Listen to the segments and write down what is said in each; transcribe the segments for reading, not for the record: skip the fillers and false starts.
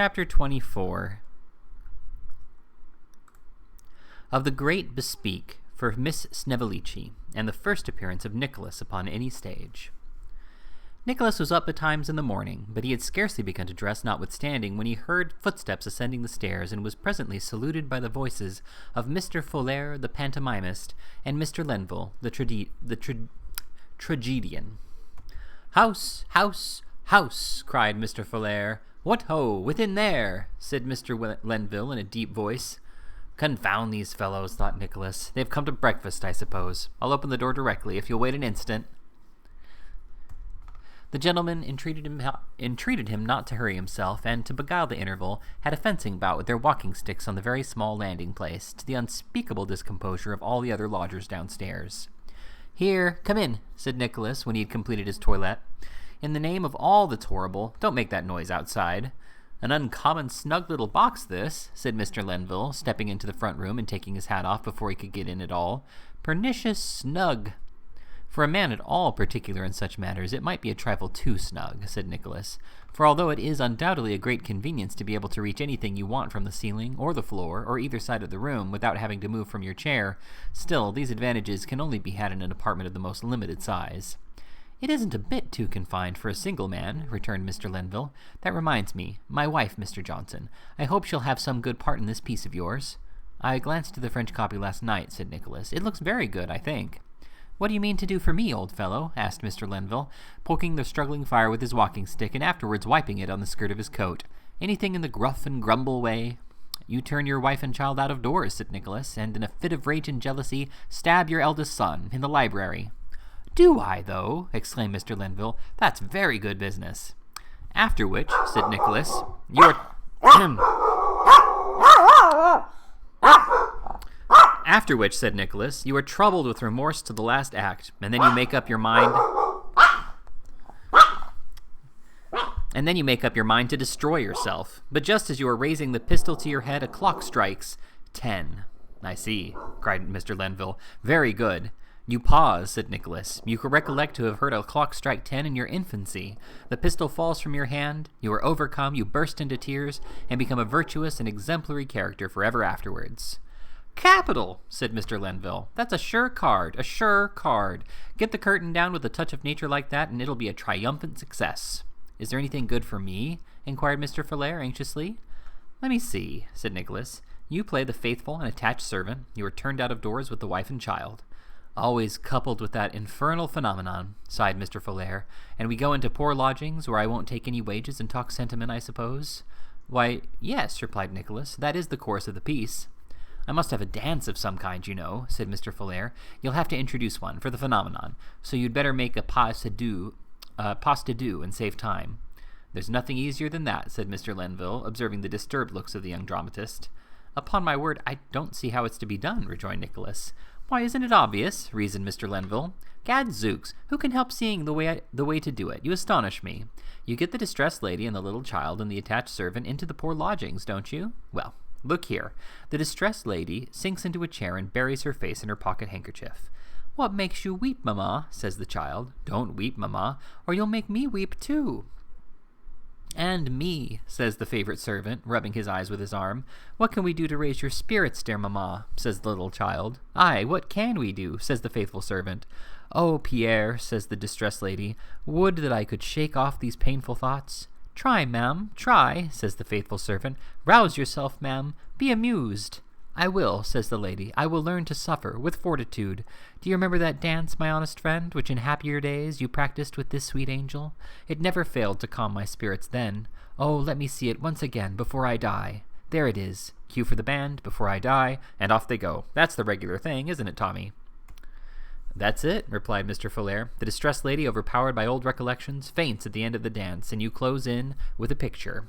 Chapter 24. Of the Great Bespeak for Miss Snevellicci, and the first appearance of Nicholas upon any stage. Nicholas was up betimes in the morning, but he had scarcely begun to dress notwithstanding when he heard footsteps ascending the stairs, and was presently saluted by the voices of Mr. Folair, the pantomimist, and Mr. Lenville, the tragedian. "House, house, house!" cried Mr. Folair. "What ho, within there!" said Mr. Lenville in a deep voice. "Confound these fellows," thought Nicholas. "They've come to breakfast, I suppose. I'll open the door directly, if you'll wait an instant." The gentleman entreated him not to hurry himself, and to beguile the interval, had a fencing bout with their walking sticks on the very small landing place, to the unspeakable discomposure of all the other lodgers downstairs. "Here, come in," said Nicholas, when he had completed his toilette. "In the name of all that's horrible, don't make that noise outside." "An uncommon snug little box, this," said Mr. Lenville, stepping into the front room and taking his hat off before he could get in at all. "Pernicious snug." "For a man at all particular in such matters, it might be a trifle too snug," said Nicholas, "for although it is undoubtedly a great convenience to be able to reach anything you want from the ceiling, or the floor, or either side of the room, without having to move from your chair, still these advantages can only be had in an apartment of the most limited size." "It isn't a bit too confined for a single man," returned Mr. Lenville. "That reminds me, my wife, Mr. Johnson. I hope she'll have some good part in this piece of yours." "I glanced at the French copy last night," said Nicholas. "It looks very good, I think." "What do you mean to do for me, old fellow?" asked Mr. Lenville, poking the struggling fire with his walking stick and afterwards wiping it on the skirt of his coat. "Anything in the gruff and grumble way?" "You turn your wife and child out of doors," said Nicholas, "and in a fit of rage and jealousy stab your eldest son in the library." "Do I, though?" exclaimed Mr. Lenville. "That's very good business." "After which," said Nicholas, "you are troubled with remorse to the last act, and then you make up your mind to destroy yourself. But just as you are raising the pistol to your head, a clock strikes 10. "I see," cried Mr. Lenville. "Very good." "You pause," said Nicholas. "You recollect to have heard a clock strike 10 in your infancy. The pistol falls from your hand, you are overcome, you burst into tears, and become a virtuous and exemplary character forever afterwards." "Capital!" said Mr. Lenville. "That's a sure card, a sure card. Get the curtain down with a touch of nature like that, and it'll be a triumphant success." "Is there anything good for me?" inquired Mr. Folair anxiously. "Let me see," said Nicholas. "You play the faithful and attached servant. You are turned out of doors with the wife and child." "Always coupled with that infernal phenomenon," sighed Mr. Folair. "And we go into poor lodgings, where I won't take any wages, and talk sentiment, I suppose?" "Why, yes," replied Nicholas. "That is the course of the piece." "I must have a dance of some kind, you know," said Mr. Folair. "You'll have to introduce one, for the phenomenon, so you'd better make a pas de deux, and save time." "There's nothing easier than that," said Mr. Lenville, observing the disturbed looks of the young dramatist. "Upon my word, I don't see how it's to be done," rejoined Nicholas. "Why, isn't it obvious?" reasoned Mr. Lenville. "Gadzooks, who can help seeing the way to do it? You astonish me. You get the distressed lady and the little child and the attached servant into the poor lodgings, don't you? Well, look here. The distressed lady sinks into a chair and buries her face in her pocket handkerchief. 'What makes you weep, mamma?' says the child. 'Don't weep, mamma, or you'll make me weep too.' 'And me,' says the favourite servant, rubbing his eyes with his arm. 'What can we do to raise your spirits, dear mamma?' says the little child. 'Aye, what can we do?' says the faithful servant. 'Oh, Pierre,' says the distressed lady, 'would that I could shake off these painful thoughts.' 'Try, ma'am, try,' says the faithful servant. 'Rouse yourself, ma'am. Be amused.' 'I will,' says the lady. 'I will learn to suffer, with fortitude. Do you remember that dance, my honest friend, which in happier days you practised with this sweet angel? It never failed to calm my spirits then. Oh, let me see it once again before I die. There it is. Cue for the band, before I die, and off they go. That's the regular thing, isn't it, Tommy?" "That's it," replied Mr. Folair. "The distressed lady, overpowered by old recollections, faints at the end of the dance, and you close in with a picture."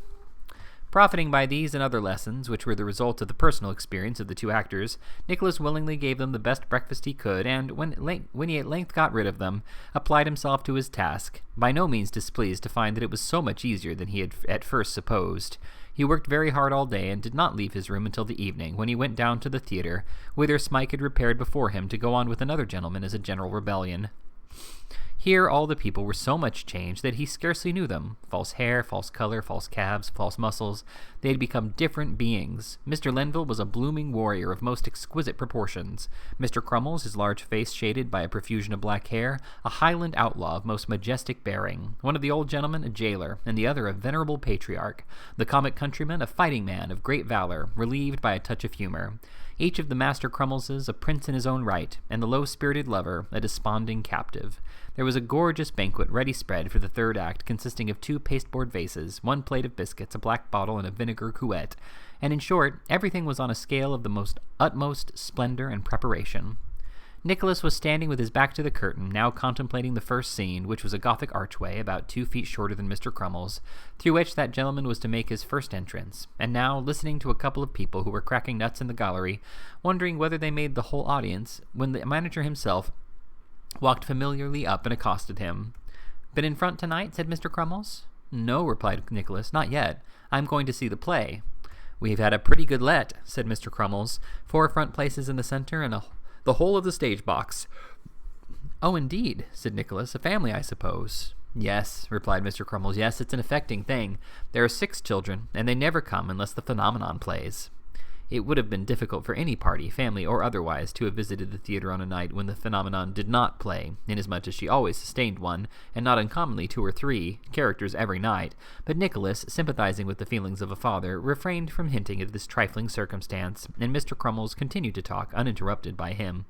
Profiting by these and other lessons, which were the result of the personal experience of the two actors, Nicholas willingly gave them the best breakfast he could, and, when he at length got rid of them, applied himself to his task, by no means displeased to find that it was so much easier than he had at first supposed. He worked very hard all day, and did not leave his room until the evening, when he went down to the theatre, whither Smike had repaired before him to go on with another gentleman as a general rebellion. Here all the people were so much changed that he scarcely knew them. False hair, false color, false calves, false muscles. They had become different beings. Mr. Lenville was a blooming warrior of most exquisite proportions. Mr. Crummles, his large face shaded by a profusion of black hair, a Highland outlaw of most majestic bearing. One of the old gentlemen a jailer, and the other a venerable patriarch. The comic countryman a fighting man of great valor, relieved by a touch of humor. Each of the Master Crummleses a prince in his own right, and the low-spirited lover a desponding captive. There was a gorgeous banquet ready spread for the third act, consisting of 2 pasteboard vases, 1 plate of biscuits, a black bottle, and a vinegar cruet, and in short, everything was on a scale of the most utmost splendor and preparation. Nicholas was standing with his back to the curtain, now contemplating the first scene, which was a Gothic archway, about 2 feet shorter than Mr. Crummles, through which that gentleman was to make his first entrance, and now listening to a couple of people who were cracking nuts in the gallery, wondering whether they made the whole audience, when the manager himself walked familiarly up and accosted him. "Been in front tonight?" said Mr. Crummles. "No," replied Nicholas, "not yet. I'm going to see the play." "We've had a pretty good let," said Mr. Crummles. 4 front places in the center and the whole of the stage box." "Oh, indeed," said Nicholas. "A family, I suppose." "Yes," replied Mr. Crummles. "Yes, it's an affecting thing. There are 6 children, and they never come unless the phenomenon plays." It would have been difficult for any party, family or otherwise, to have visited the theater on a night when the phenomenon did not play, inasmuch as she always sustained 1, and not uncommonly 2 or 3, characters every night, but Nicholas, sympathizing with the feelings of a father, refrained from hinting at this trifling circumstance, and Mr. Crummles continued to talk, uninterrupted by him.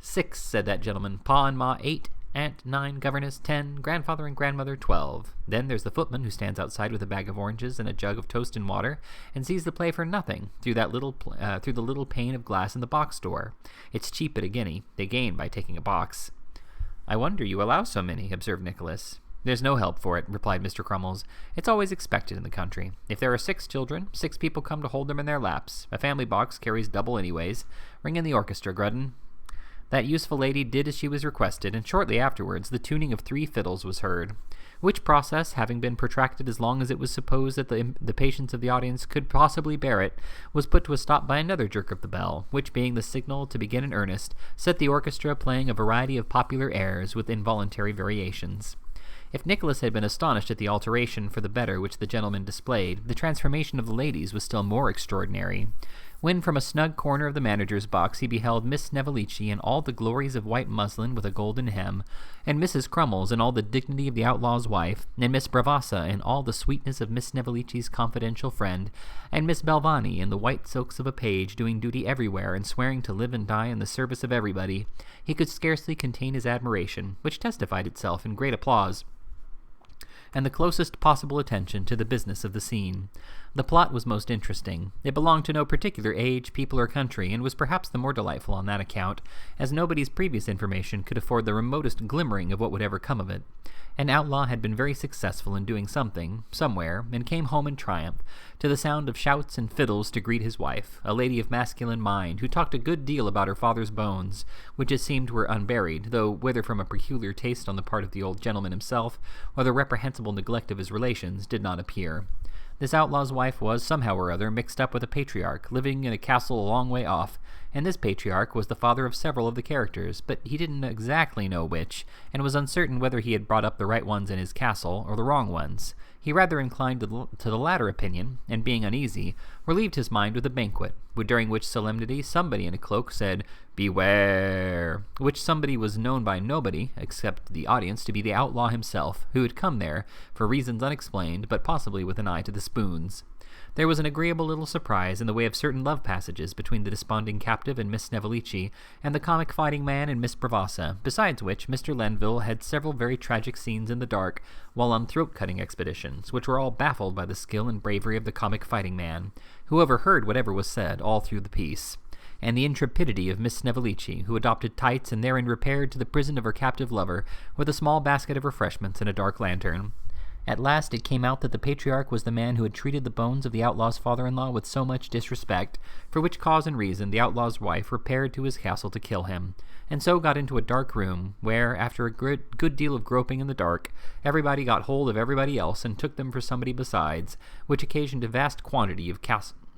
"6, said that gentleman. "Pa and ma 8, aunt 9, governess 10, grandfather and grandmother 12. Then there's the footman who stands outside with a bag of oranges and a jug of toast and water, and sees the play for nothing through the little pane of glass in the box door. It's cheap at a guinea. They gain by taking a box." "I wonder you allow so many," observed Nicholas. "There's no help for it," replied Mr. Crummles. "It's always expected in the country. If there are 6 children, 6 people come to hold them in their laps. A family box carries double anyways. Ring in the orchestra, Grudden." That useful lady did as she was requested, and shortly afterwards the tuning of 3 fiddles was heard, which process, having been protracted as long as it was supposed that the patience of the audience could possibly bear it, was put to a stop by another jerk of the bell, which, being the signal to begin in earnest, set the orchestra playing a variety of popular airs with involuntary variations. If Nicholas had been astonished at the alteration for the better which the gentleman displayed, the transformation of the ladies was still more extraordinary. When from a snug corner of the manager's box he beheld Miss Snevellicci in all the glories of white muslin with a golden hem, and Mrs. Crummles in all the dignity of the outlaw's wife, and Miss Bravassa in all the sweetness of Miss Snevellicci's confidential friend, and Miss Belvani in the white silks of a page, doing duty everywhere and swearing to live and die in the service of everybody, he could scarcely contain his admiration, which testified itself in great applause and the closest possible attention to the business of the scene. The plot was most interesting. It belonged to no particular age, people, or country, and was perhaps the more delightful on that account, as nobody's previous information could afford the remotest glimmering of what would ever come of it. An outlaw had been very successful in doing something, somewhere, and came home in triumph, to the sound of shouts and fiddles to greet his wife, a lady of masculine mind, who talked a good deal about her father's bones, which it seemed were unburied, though whether from a peculiar taste on the part of the old gentleman himself, or the reprehensible neglect of his relations, did not appear. This outlaw's wife was, somehow or other, mixed up with a patriarch, living in a castle a long way off, and this patriarch was the father of several of the characters, but he didn't exactly know which, and was uncertain whether he had brought up the right ones in his castle, or the wrong ones. He rather inclined to the latter opinion, and being uneasy, relieved his mind with a banquet, during which solemnity somebody in a cloak said, "Beware," which somebody was known by nobody, except the audience, to be the outlaw himself, who had come there, for reasons unexplained, but possibly with an eye to the spoons. There was an agreeable little surprise in the way of certain love passages between the desponding captive and Miss Snevellicci, and the comic fighting man and Miss Bravassa, besides which Mr. Lenville had several very tragic scenes in the dark while on throat-cutting expeditions, which were all baffled by the skill and bravery of the comic fighting man, who overheard whatever was said all through the piece, and the intrepidity of Miss Snevellicci, who adopted tights and therein repaired to the prison of her captive lover with a small basket of refreshments and a dark lantern. At last it came out that the patriarch was the man who had treated the bones of the outlaw's father-in-law with so much disrespect, for which cause and reason the outlaw's wife repaired to his castle to kill him, and so got into a dark room, where, after a good deal of groping in the dark, everybody got hold of everybody else and took them for somebody besides, which occasioned a vast quantity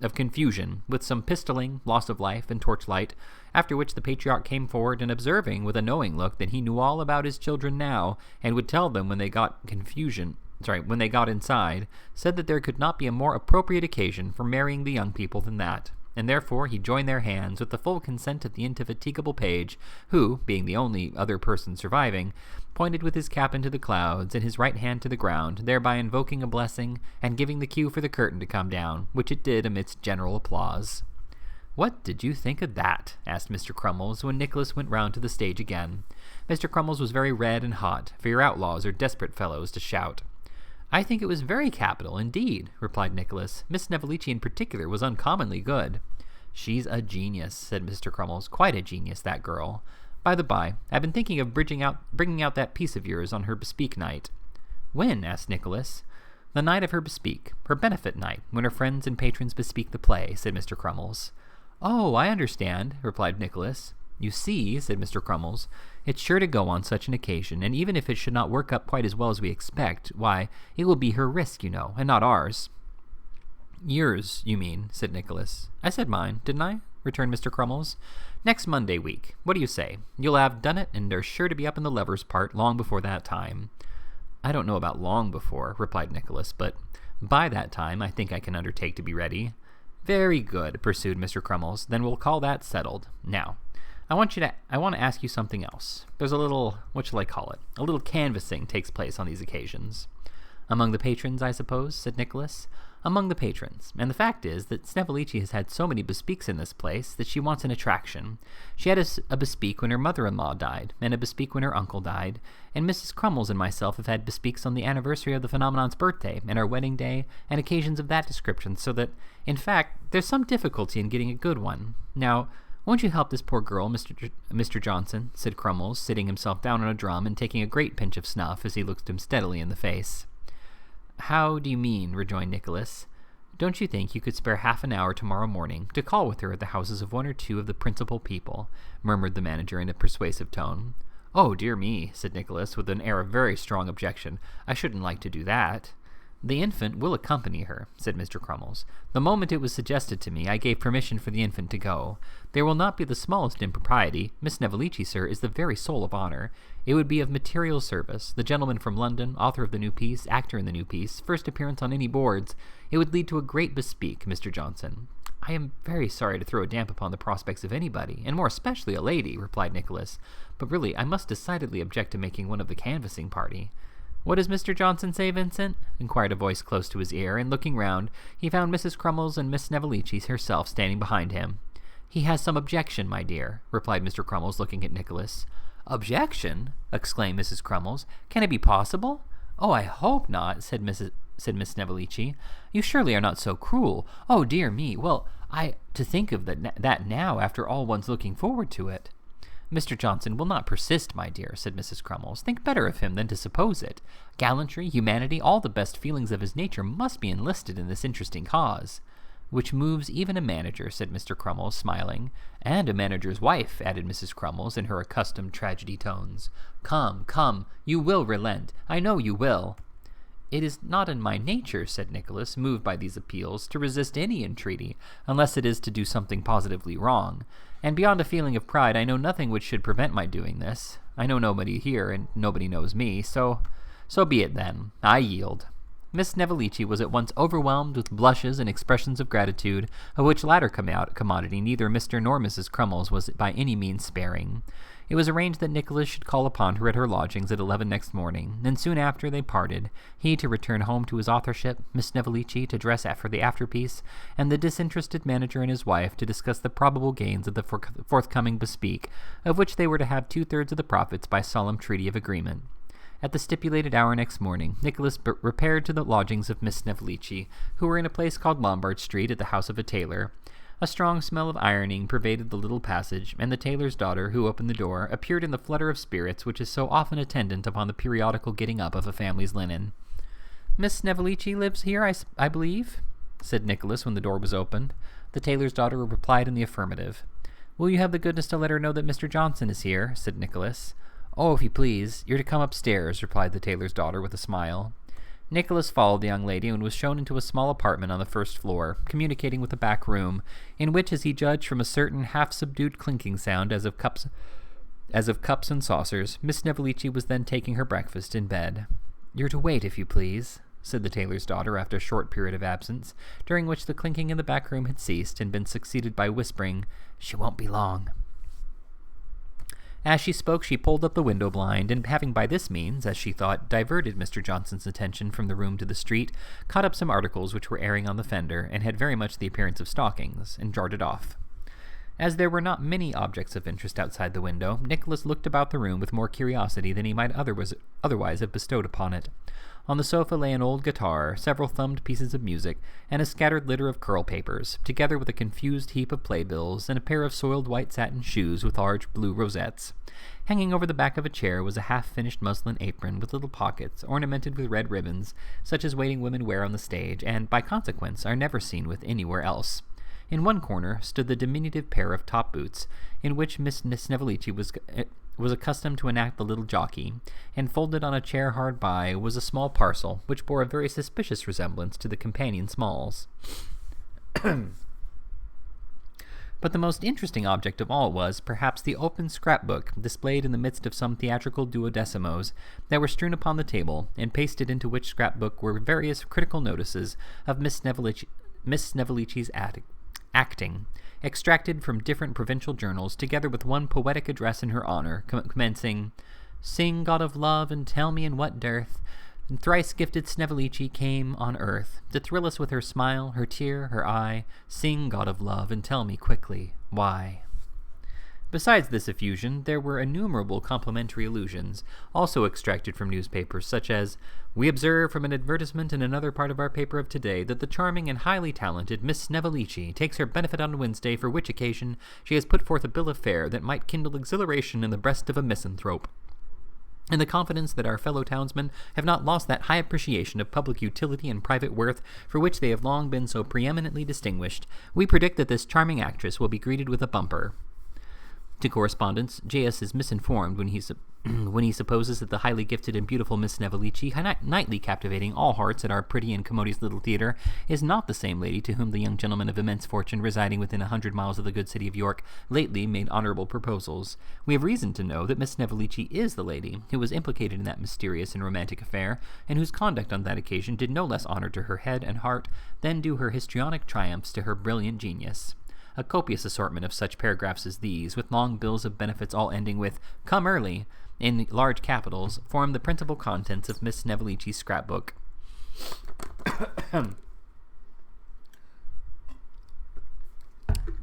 of confusion, with some pistoling, loss of life, and torchlight, after which the patriarch came forward, and observing with a knowing look that he knew all about his children now, and would tell them when they got inside, said that there could not be a more appropriate occasion for marrying the young people than that, and therefore he joined their hands with the full consent of the indefatigable page, who, being the only other person surviving, pointed with his cap into the clouds and his right hand to the ground, thereby invoking a blessing and giving the cue for the curtain to come down, which it did amidst general applause. "What did you think of that?" asked Mr. Crummles, when Nicholas went round to the stage again. Mr. Crummles was very red and hot, for your outlaws are desperate fellows to shout. "I think it was very capital, indeed," replied Nicholas. "Miss Snevellicci in particular was uncommonly good." "She's a genius," said Mr. Crummles. "Quite a genius, that girl. By the by, I've been thinking of bringing out that piece of yours on her bespeak night." "When?" asked Nicholas. "The night of her bespeak, her benefit night, when her friends and patrons bespeak the play," said Mr. Crummles. "Oh, I understand," replied Nicholas. "You see," said Mr. Crummles, "it's sure to go on such an occasion, and even if it should not work up quite as well as we expect, why, it will be her risk, you know, and not ours." "Yours, you mean," said Nicholas. "I said mine, didn't I?" returned Mr. Crummles. "Next Monday week. What do you say? You'll have done it, and are sure to be up in the lovers' part long before that time." "I don't know about long before," replied Nicholas, "but by that time I think I can undertake to be ready." "Very good," pursued Mr. Crummles. "Then we'll call that settled. Now, I want to ask you something else. There's a little, what shall I call it? A little canvassing takes place on these occasions." "Among the patrons, I suppose?" said Nicholas. "Among the patrons. And the fact is that Snevellicci has had so many bespeaks in this place that she wants an attraction. She had a bespeak when her mother-in-law died, and a bespeak when her uncle died, and Mrs. Crummles and myself have had bespeaks on the anniversary of the phenomenon's birthday, and our wedding day, and occasions of that description, so that, in fact, there's some difficulty in getting a good one. Now, won't you help this poor girl, Mr. Johnson?" said Crummles, sitting himself down on a drum and taking a great pinch of snuff as he looked him steadily in the face. "How do you mean?" rejoined Nicholas. "Don't you think you could spare half an hour tomorrow morning to call with her at the houses of one or two of the principal people?" murmured the manager in a persuasive tone. "Oh, dear me," said Nicholas, with an air of very strong objection. "I shouldn't like to do that." "The infant will accompany her," said Mr. Crummles. "The moment it was suggested to me, I gave permission for the infant to go. There will not be the smallest impropriety. Miss Snevellicci, sir, is the very soul of honor. It would be of material service. The gentleman from London, author of the new piece, actor in the new piece, first appearance on any boards. It would lead to a great bespeak, Mr. Johnson." "I am very sorry to throw a damp upon the prospects of anybody, and more especially a lady," replied Nicholas. "But really, I must decidedly object to making one of the canvassing party." "What does Mr. Johnson say, Vincent?" inquired a voice close to his ear, and looking round, he found Mrs. Crummles and Miss Snevellicci herself standing behind him. "He has some objection, my dear," replied Mr. Crummles, looking at Nicholas. "Objection?" exclaimed Mrs. Crummles. "Can it be possible?" "Oh, I hope not," said Miss Snevellicci. "You surely are not so cruel. Oh, dear me. Well, to think of that now, after all one's looking forward to it." "Mr. Johnson will not persist, my dear," said Mrs. Crummles. "Think better of him than to suppose it. Gallantry, humanity, all the best feelings of his nature must be enlisted in this interesting cause." "Which moves even a manager," said Mr. Crummles, smiling. "And a manager's wife," added Mrs. Crummles in her accustomed tragedy tones. "Come, come, you will relent. I know you will." "It is not in my nature," said Nicholas, moved by these appeals, "to resist any entreaty, unless it is to do something positively wrong. And beyond a feeling of pride, I know nothing which should prevent my doing this. I know nobody here, and nobody knows me, so be it then. I yield." Miss Snevellicci was at once overwhelmed with blushes and expressions of gratitude, of which latter commodity neither Mr. nor Mrs. Crummles was by any means sparing. It was arranged that Nicholas should call upon her at her lodgings at 11 next morning, and soon after they parted, he to return home to his authorship, Miss Snevellicci to dress for the afterpiece, and the disinterested manager and his wife to discuss the probable gains of the forthcoming bespeak, of which they were to have 2/3 of the profits by solemn treaty of agreement. At the stipulated hour next morning, Nicholas repaired to the lodgings of Miss Snevellicci, who were in a place called Lombard Street, at the house of a tailor. A strong smell of ironing pervaded the little passage, and the tailor's daughter, who opened the door, appeared in the flutter of spirits which is so often attendant upon the periodical getting up of a family's linen. "Miss Snevellicci lives here, I believe?" said Nicholas when the door was opened. The tailor's daughter replied in the affirmative. "Will you have the goodness to let her know that Mr. Johnson is here?" said Nicholas. "Oh, if you please. You're to come upstairs," replied the tailor's daughter with a smile. Nicholas followed the young lady and was shown into a small apartment on the first floor, communicating with a back room, in which, as he judged from a certain half-subdued clinking sound as of cups and saucers, Miss Snevellicci was then taking her breakfast in bed. "You're to wait, if you please," said the tailor's daughter after a short period of absence, during which the clinking in the back room had ceased and been succeeded by whispering, "She won't be long." As she spoke, she pulled up the window blind, and having by this means, as she thought, diverted Mr. Johnson's attention from the room to the street, caught up some articles which were airing on the fender, and had very much the appearance of stockings, and darted off. As there were not many objects of interest outside the window, Nicholas looked about the room with more curiosity than he might otherwise have bestowed upon it. On the sofa lay an old guitar, several thumbed pieces of music, and a scattered litter of curl papers, together with a confused heap of playbills, and a pair of soiled white satin shoes with large blue rosettes. Hanging over the back of a chair was a half-finished muslin apron with little pockets, ornamented with red ribbons, such as waiting women wear on the stage, and, by consequence, are never seen with anywhere else. In one corner stood the diminutive pair of top boots, in which Miss Snevellicci was accustomed to enact the little jockey, and folded on a chair hard by was a small parcel, which bore a very suspicious resemblance to the companion smalls. But the most interesting object of all was, perhaps, the open scrapbook, displayed in the midst of some theatrical duodecimos that were strewn upon the table, and pasted into which scrapbook were various critical notices of Miss Snevellicci's acting, extracted from different provincial journals, together with one poetic address in her honor, commencing, "Sing, God of love, and tell me in what dearth thrice-gifted Snevellicci came on earth, to thrill us with her smile, her tear, her eye. Sing, God of love, and tell me quickly, why?" Besides this effusion, there were innumerable complimentary allusions, also extracted from newspapers, such as, "We observe from an advertisement in another part of our paper of today that the charming and highly talented Miss Snevellicci takes her benefit on Wednesday, for which occasion she has put forth a bill of fare that might kindle exhilaration in the breast of a misanthrope. In the confidence that our fellow townsmen have not lost that high appreciation of public utility and private worth for which they have long been so preeminently distinguished, we predict that this charming actress will be greeted with a bumper." To correspondence, J.S. is misinformed when he supposes that the highly gifted and beautiful Miss Snevellicci, nightly captivating all hearts at our pretty and commodious little theatre, is not the same lady to whom the young gentleman of immense fortune residing within 100 miles of the good city of York lately made honourable proposals. We have reason to know that Miss Snevellicci is the lady who was implicated in that mysterious and romantic affair, and whose conduct on that occasion did no less honour to her head and heart than do her histrionic triumphs to her brilliant genius. A copious assortment of such paragraphs as these, with long bills of benefits all ending with "Come early" in large capitals, form the principal contents of Miss Snevellicci's scrapbook.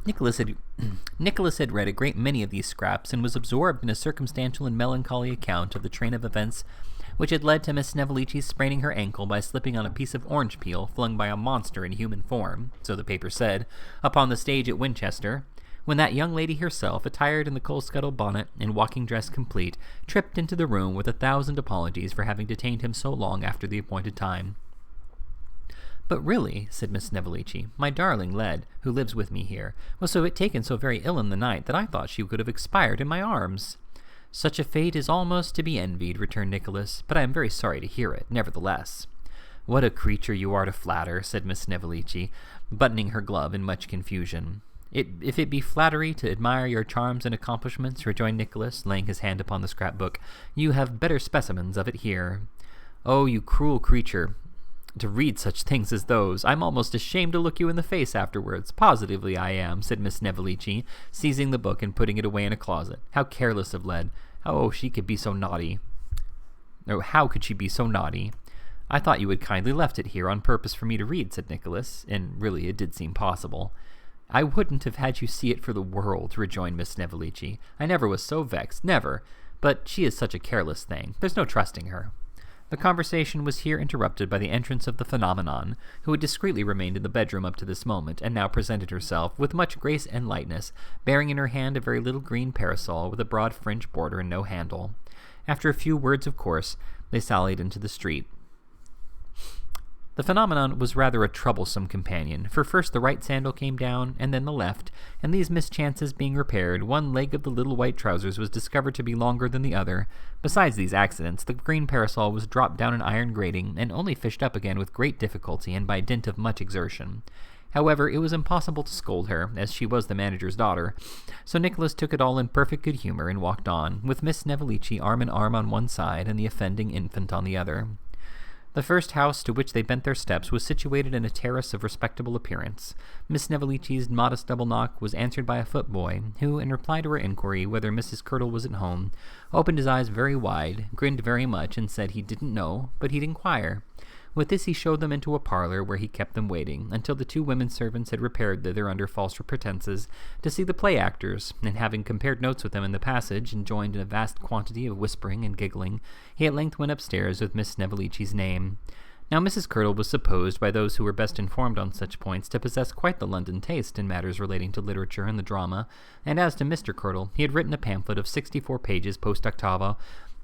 Nicholas had read a great many of these scraps, and was absorbed in a circumstantial and melancholy account of the train of events which had led to Miss Snevellicci's spraining her ankle by slipping on a piece of orange peel flung by a monster in human form, so the paper said, upon the stage at Winchester, when that young lady herself, attired in the coal-scuttle bonnet and walking dress complete, tripped into the room with 1,000 apologies for having detained him so long after the appointed time. "But really," said Miss Snevellicci, "my darling Led, who lives with me here, was taken so very ill in the night that I thought she could have expired in my arms." "Such a fate is almost to be envied," returned Nicholas, "but I am very sorry to hear it, nevertheless." "What a creature you are to flatter," said Miss Snevellicci, buttoning her glove in much confusion. "If it be flattery to admire your charms and accomplishments," rejoined Nicholas, laying his hand upon the scrapbook, "you have better specimens of it here." "Oh, you cruel creature, to read such things as those! I'm almost ashamed to look you in the face afterwards. Positively I am," said Miss Snevellicci, seizing the book and putting it away in a closet. "How careless of Led! How she could be so naughty! How could she be so naughty? I thought you had kindly left it here on purpose for me to read," said Nicholas, and really it did seem possible. "I wouldn't have had you see it for the world," rejoined Miss Snevellicci. "I never was so vexed, never. But she is such a careless thing. There's no trusting her." The conversation was here interrupted by the entrance of the phenomenon, who had discreetly remained in the bedroom up to this moment, and now presented herself, with much grace and lightness, bearing in her hand a very little green parasol with a broad fringe border and no handle. After a few words of course, they sallied into the street. The phenomenon was rather a troublesome companion, for first the right sandal came down, and then the left, and these mischances being repaired, one leg of the little white trousers was discovered to be longer than the other. Besides these accidents, the green parasol was dropped down an iron grating, and only fished up again with great difficulty and by dint of much exertion. However, it was impossible to scold her, as she was the manager's daughter, so Nicholas took it all in perfect good humor and walked on, with Miss Snevellicci arm in arm on one side and the offending infant on the other. The first house to which they bent their steps was situated in a terrace of respectable appearance. Miss Snevellicci's modest double knock was answered by a footboy, who, in reply to her inquiry whether Mrs. Curdle was at home, opened his eyes very wide, grinned very much, and said he didn't know, but he'd inquire. With this he showed them into a parlor, where he kept them waiting, until the two women servants had repaired thither under false pretenses, to see the play-actors, and having compared notes with them in the passage, and joined in a vast quantity of whispering and giggling, he at length went upstairs with Miss Snevellicci's name. Now Mrs. Curdle was supposed, by those who were best informed on such points, to possess quite the London taste in matters relating to literature and the drama, and as to Mr. Curdle, he had written a pamphlet of 64 pages post-octavo,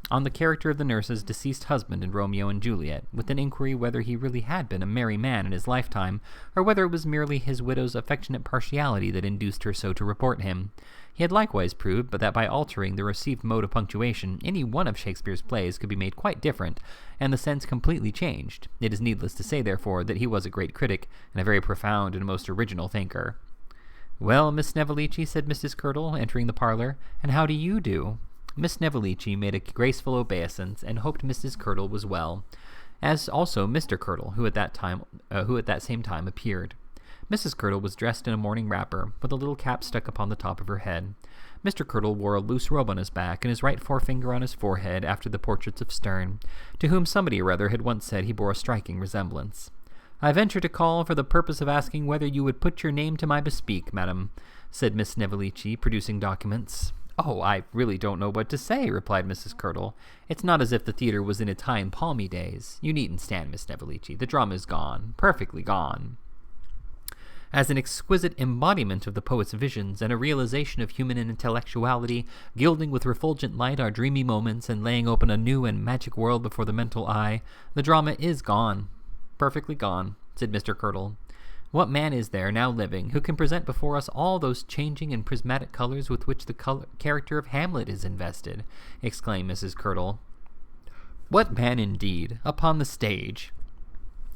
on the character of the nurse's deceased husband in Romeo and Juliet, with an inquiry whether he really had been a merry man in his lifetime, or whether it was merely his widow's affectionate partiality that induced her so to report him. He had likewise proved, but that by altering the received mode of punctuation, any one of Shakespeare's plays could be made quite different, and the sense completely changed. It is needless to say, therefore, that he was a great critic, and a very profound and most original thinker. "Well, Miss Snevellicci," said Mrs. Curdle, entering the parlor, "and how do you do?" Miss Snevellicci made a graceful obeisance, and hoped Mrs. Curdle was well, as also Mr. Curdle, who at that same time appeared. Mrs. Curdle was dressed in a morning wrapper, with a little cap stuck upon the top of her head. Mr. Curdle wore a loose robe on his back, and his right forefinger on his forehead, after the portraits of Sterne, to whom somebody or other had once said he bore a striking resemblance. "I venture to call for the purpose of asking whether you would put your name to my bespeak, madam," said Miss Snevellicci, producing documents. "Oh, I really don't know what to say," replied Mrs. Curdle. "It's not as if the theatre was in its high and palmy days. You needn't stand, Miss Snevellicci. The drama is gone. Perfectly gone." As an exquisite embodiment of the poet's visions, and a realization of human intellectuality, gilding with refulgent light our dreamy moments, and laying open a new and magic world before the mental eye, the drama is gone. Perfectly gone, said Mr. Curdle. What man is there, now living, who can present before us all those changing and prismatic colors with which the character of Hamlet is invested? Exclaimed Mrs. Curdle. What man, indeed, upon the stage?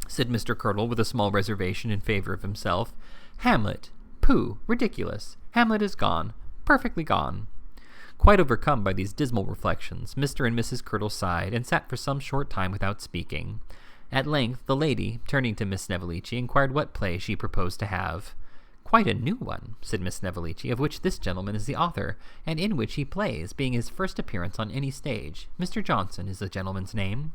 Said Mr. Curdle, with a small reservation in favor of himself. Hamlet. Pooh, ridiculous. Hamlet is gone. Perfectly gone. Quite overcome by these dismal reflections, Mr. and Mrs. Curdle sighed, and sat for some short time without speaking. At length, the lady, turning to Miss Snevellicci, inquired what play she proposed to have. Quite a new one, said Miss Snevellicci, of which this gentleman is the author, and in which he plays, being his first appearance on any stage. Mr. Johnson is the gentleman's name.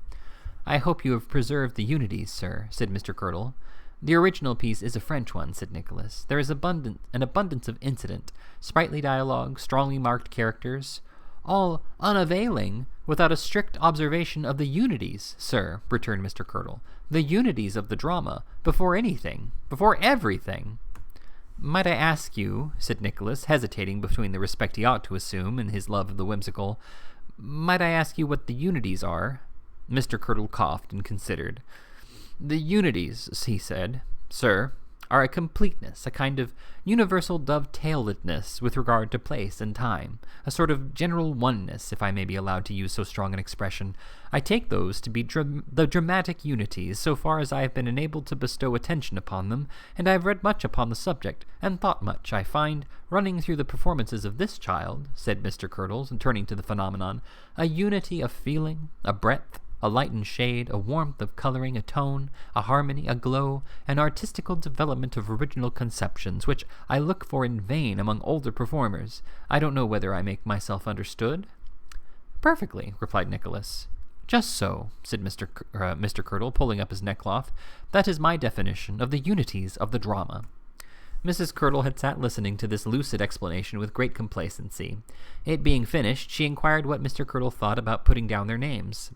I hope you have preserved the unities, sir, said Mr. Curdle. The original piece is a French one, said Nicholas. There is an abundance of incident, sprightly dialogue, strongly marked characters, all unavailing without a strict observation of the unities, sir, returned Mr. Curdle. The unities of the drama, before anything, before everything. Might I ask you, said Nicholas, hesitating between the respect he ought to assume and his love of the whimsical, might I ask you what the unities are? Mr. Curdle coughed and considered. The unities, he said, sir, are a completeness, a kind of universal dovetailedness with regard to place and time, a sort of general oneness, if I may be allowed to use so strong an expression. I take those to be the dramatic unities, so far as I have been enabled to bestow attention upon them, and I have read much upon the subject, and thought much, I find, running through the performances of this child, said Mr. Curdle, and turning to the phenomenon, a unity of feeling, a breadth, a light and shade, a warmth of coloring, a tone, a harmony, a glow, an artistical development of original conceptions, which I look for in vain among older performers. I don't know whether I make myself understood? Perfectly, replied Nicholas. Just so, said Mr. Curdle, pulling up his neckcloth. That is my definition of the unities of the drama. Mrs. Curdle had sat listening to this lucid explanation with great complacency. It being finished, she inquired what Mr. Curdle thought about putting down their names.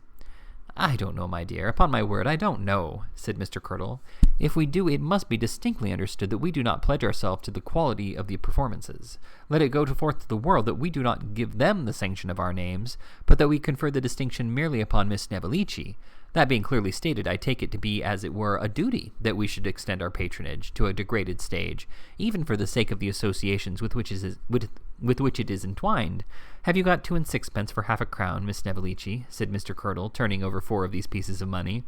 I don't know, my dear. Upon my word, I don't know, said Mr. Curdle. If we do, it must be distinctly understood that we do not pledge ourselves to the quality of the performances. Let it go forth to the world that we do not give them the sanction of our names, but that we confer the distinction merely upon Miss Snevellicci. That being clearly stated, I take it to be, as it were, a duty that we should extend our patronage to a degraded stage, even for the sake of the associations with which it is entwined. Have you got 2 and 6pence for half a crown, Miss Snevellicci? Said Mr. Curdle, turning over 4 of these pieces of money.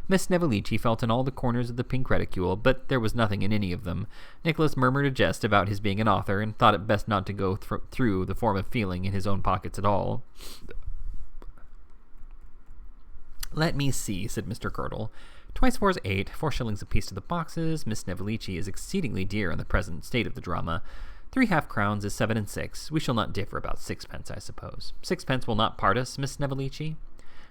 Miss Snevellicci felt in all the corners of the pink reticule, but there was nothing in any of them. Nicholas murmured a jest about his being an author, and thought it best not to go through the form of feeling in his own pockets at all. Let me see, said Mr. Curdle. 2 4 is 8, 4 shillings apiece to the boxes. Miss Snevellicci is exceedingly dear in the present state of the drama. 3 half-crowns is 7 and 6. We shall not differ about 6pence, I suppose. 6pence will not part us, Miss Snevellicci.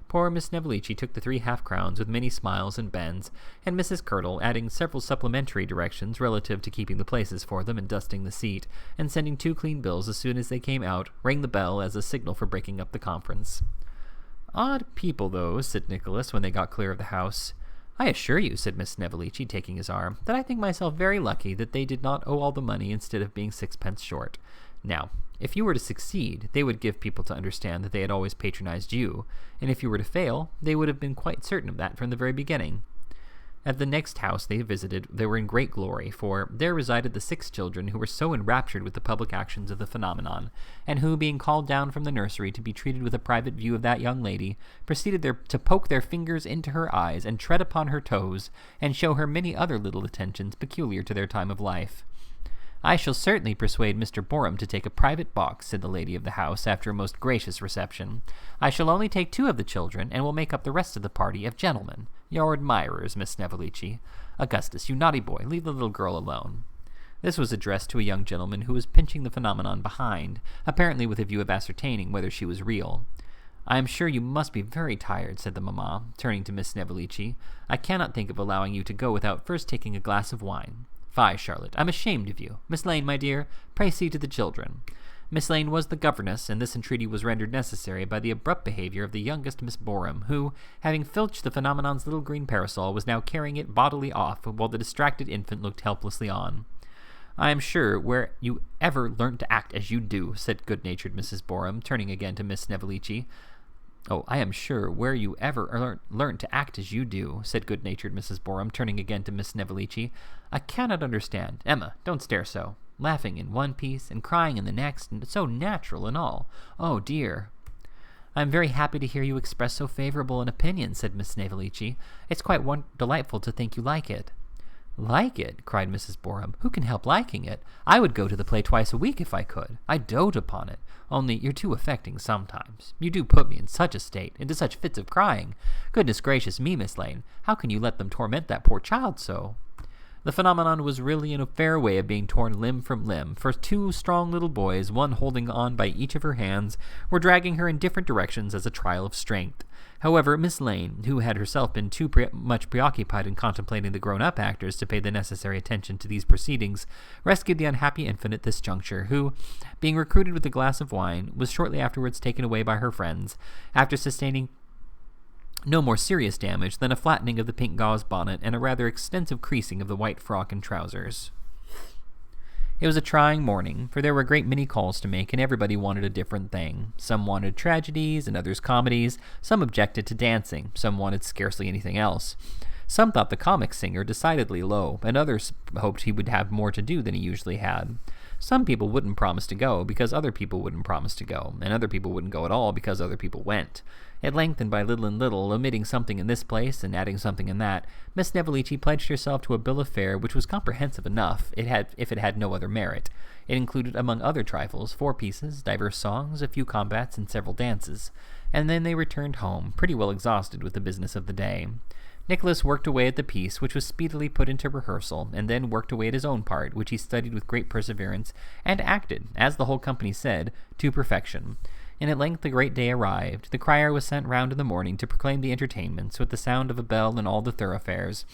Poor Miss Snevellicci took the 3 half-crowns with many smiles and bends, and Mrs. Curdle, adding several supplementary directions relative to keeping the places for them and dusting the seat, and sending 2 clean bills as soon as they came out, rang the bell as a signal for breaking up the conference. Odd people, those, said Nicholas, when they got clear of the house. I assure you, said Miss Snevellicci, taking his arm, that I think myself very lucky that they did not owe all the money instead of being 6pence short. Now, if you were to succeed, they would give people to understand that they had always patronized you, and if you were to fail, they would have been quite certain of that from the very beginning. At the next house they visited, they were in great glory, for there resided the 6 children who were so enraptured with the public actions of the phenomenon, and who, being called down from the nursery to be treated with a private view of that young lady, proceeded to poke their fingers into her eyes, and tread upon her toes, and show her many other little attentions peculiar to their time of life. I shall certainly persuade Mr. Borum to take a private box, said the lady of the house, after a most gracious reception. I shall only take 2 of the children, and will make up the rest of the party of gentlemen. Your admirers, Miss Snevellicci. Augustus, you naughty boy, leave the little girl alone. This was addressed to a young gentleman who was pinching the phenomenon behind, apparently with a view of ascertaining whether she was real. I am sure you must be very tired, said the mamma, turning to Miss Snevellicci. I cannot think of allowing you to go without first taking a glass of wine. Fie, Charlotte, I'm ashamed of you. Miss Lane, my dear, pray see to the children. Miss Lane was the governess, and this entreaty was rendered necessary by the abrupt behavior of the youngest Miss Borum, who, having filched the phenomenon's little green parasol, was now carrying it bodily off, while the distracted infant looked helplessly on. I am sure where you ever learnt to act as you do, said good-natured Mrs. Borum, turning again to Miss Snevellicci. I am sure where you ever learnt to act as you do, said good-natured Mrs. Borum, turning again to Miss Snevellicci. I cannot understand. Emma, don't stare so. Laughing in one piece, and crying in the next, and so natural and all. Oh, dear. I am very happy to hear you express so favorable an opinion, said Miss Snevellicci. It's quite delightful to think you like it. Like it? Cried Mrs. Borum. Who can help liking it? I would go to the play twice a week if I could. I dote upon it. Only you're too affecting sometimes. You do put me in such a state, into such fits of crying. Goodness gracious me, Miss Lane, how can you let them torment that poor child so? The phenomenon was really in a fair way of being torn limb from limb, for 2 strong little boys, one holding on by each of her hands, were dragging her in different directions as a trial of strength. However, Miss Lane, who had herself been too much preoccupied in contemplating the grown-up actors to pay the necessary attention to these proceedings, rescued the unhappy infant at this juncture, who, being recruited with a glass of wine, was shortly afterwards taken away by her friends, after sustaining no more serious damage than a flattening of the pink gauze bonnet and a rather extensive creasing of the white frock and trousers. It was a trying morning, for there were a great many calls to make, and everybody wanted a different thing. Some wanted tragedies, and others comedies. Some objected to dancing. Some wanted scarcely anything else. Some thought the comic singer decidedly low, and others hoped he would have more to do than he usually had. Some people wouldn't promise to go because other people wouldn't promise to go, and other people wouldn't go at all because other people went. At length, and by little and little, omitting something in this place and adding something in that, Miss Snevellicci pledged herself to a bill of fare which was comprehensive enough, if it had no other merit. It included, among other trifles, 4 pieces, divers songs, a few combats, and several dances. And then they returned home, pretty well exhausted with the business of the day. Nicholas worked away at the piece, which was speedily put into rehearsal, and then worked away at his own part, which he studied with great perseverance, and acted, as the whole company said, to perfection. And at length the great day arrived. The crier was sent round in the morning to proclaim the entertainments, with the sound of a bell in all the thoroughfares.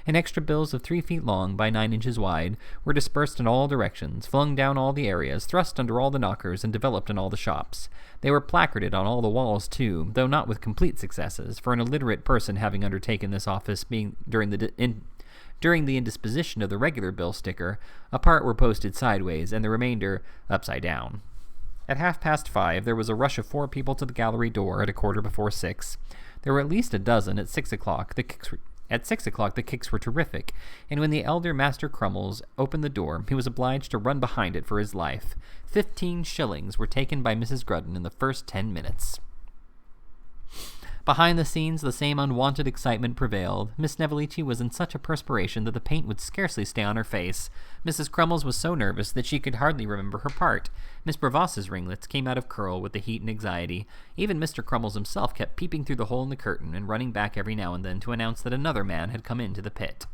And extra bills of 3 feet long by 9 inches wide were dispersed in all directions, flung down all the areas, thrust under all the knockers, and developed in all the shops. They were placarded on all the walls, too, though not with complete successes, for an illiterate person having undertaken this office being during the indisposition of the regular bill sticker, a part were posted sideways, and the remainder upside down. At 5:30 there was a rush of 4 people to the gallery door at 6:15. There were at least a dozen at 6 o'clock. At 6 o'clock, the kicks were terrific, and when the elder Master Crummles opened the door, he was obliged to run behind it for his life. 15 shillings were taken by Mrs. Grudden in the first 10 minutes. Behind the scenes, the same unwonted excitement prevailed. Miss Snevellicci was in such a perspiration that the paint would scarcely stay on her face. Mrs. Crummles was so nervous that she could hardly remember her part. Miss Bravossa's ringlets came out of curl with the heat and anxiety. Even Mr. Crummles himself kept peeping through the hole in the curtain and running back every now and then to announce that another man had come into the pit.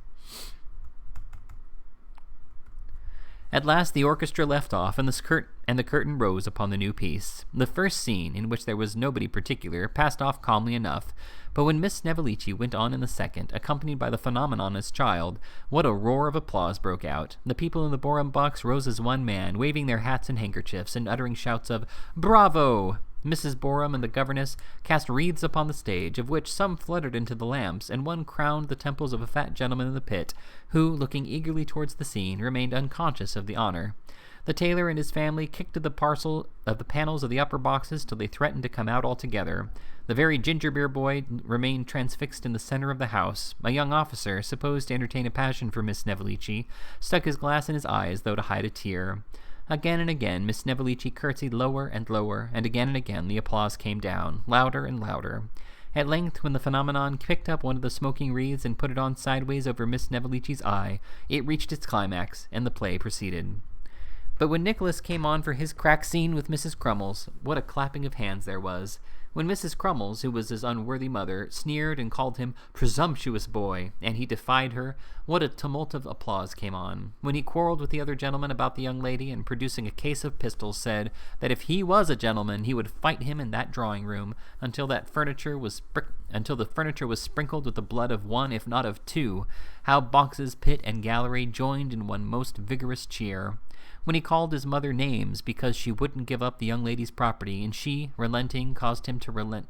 At last the orchestra left off, and the curtain rose upon the new piece. The first scene, in which there was nobody particular, passed off calmly enough, but when Miss Snevellicci went on in the second, accompanied by the phenomenonous child, what a roar of applause broke out. The people in the ballroom box rose as one man, waving their hats and handkerchiefs, and uttering shouts of "Bravo!" Mrs. Borum and the governess cast wreaths upon the stage, of which some fluttered into the lamps, and one crowned the temples of a fat gentleman in the pit, who, looking eagerly towards the scene, remained unconscious of the honor. The tailor and his family kicked at the panels of the upper boxes till they threatened to come out altogether. The very ginger-beer boy remained transfixed in the center of the house. A young officer, supposed to entertain a passion for Miss Snevellicci, stuck his glass in his eye as though to hide a tear. Again and again Miss Snevellicci curtsied lower and again the applause came down, louder and louder. At length, when the phenomenon picked up one of the smoking wreaths and put it on sideways over Miss Snevellicci's eye, it reached its climax, and the play proceeded. But when Nicholas came on for his crack scene with Mrs. Crummles, what a clapping of hands there was! When Mrs. Crummles, who was his unworthy mother, sneered and called him "presumptuous boy," and he defied her, what a tumult of applause came on. When he quarrelled with the other gentleman about the young lady, and producing a case of pistols, said that if he was a gentleman he would fight him in that drawing-room until the furniture was sprinkled with the blood of one, if not of two, how boxes, pit, and gallery joined in one most vigorous cheer. When he called his mother names because she wouldn't give up the young lady's property, and she, relenting, caused him to relent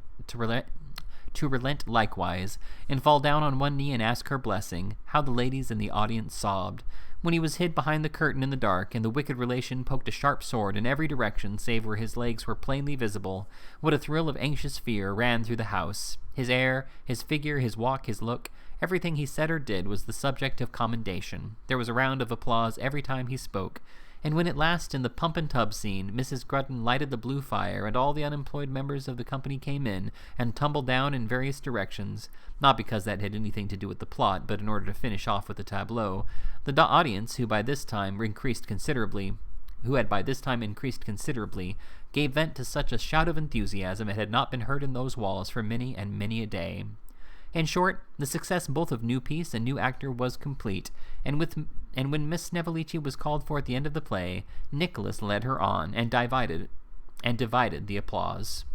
likewise, and fall down on one knee and ask her blessing, how the ladies in the audience sobbed. When he was hid behind the curtain in the dark, and the wicked relation poked a sharp sword in every direction save where his legs were plainly visible, what a thrill of anxious fear ran through the house. His air, his figure, his walk, his look, everything he said or did was the subject of commendation. There was a round of applause every time he spoke. And when at last, in the pump and tub scene, Mrs. Grudden lighted the blue fire, and all the unemployed members of the company came in, and tumbled down in various directions, not because that had anything to do with the plot, but in order to finish off with the tableau, the audience, who had by this time increased considerably, gave vent to such a shout of enthusiasm as had not been heard in those walls for many and many a day. In short, the success both of new piece and new actor was complete, and when Miss Snevellicci was called for at the end of the play, Nicholas led her on and divided the applause.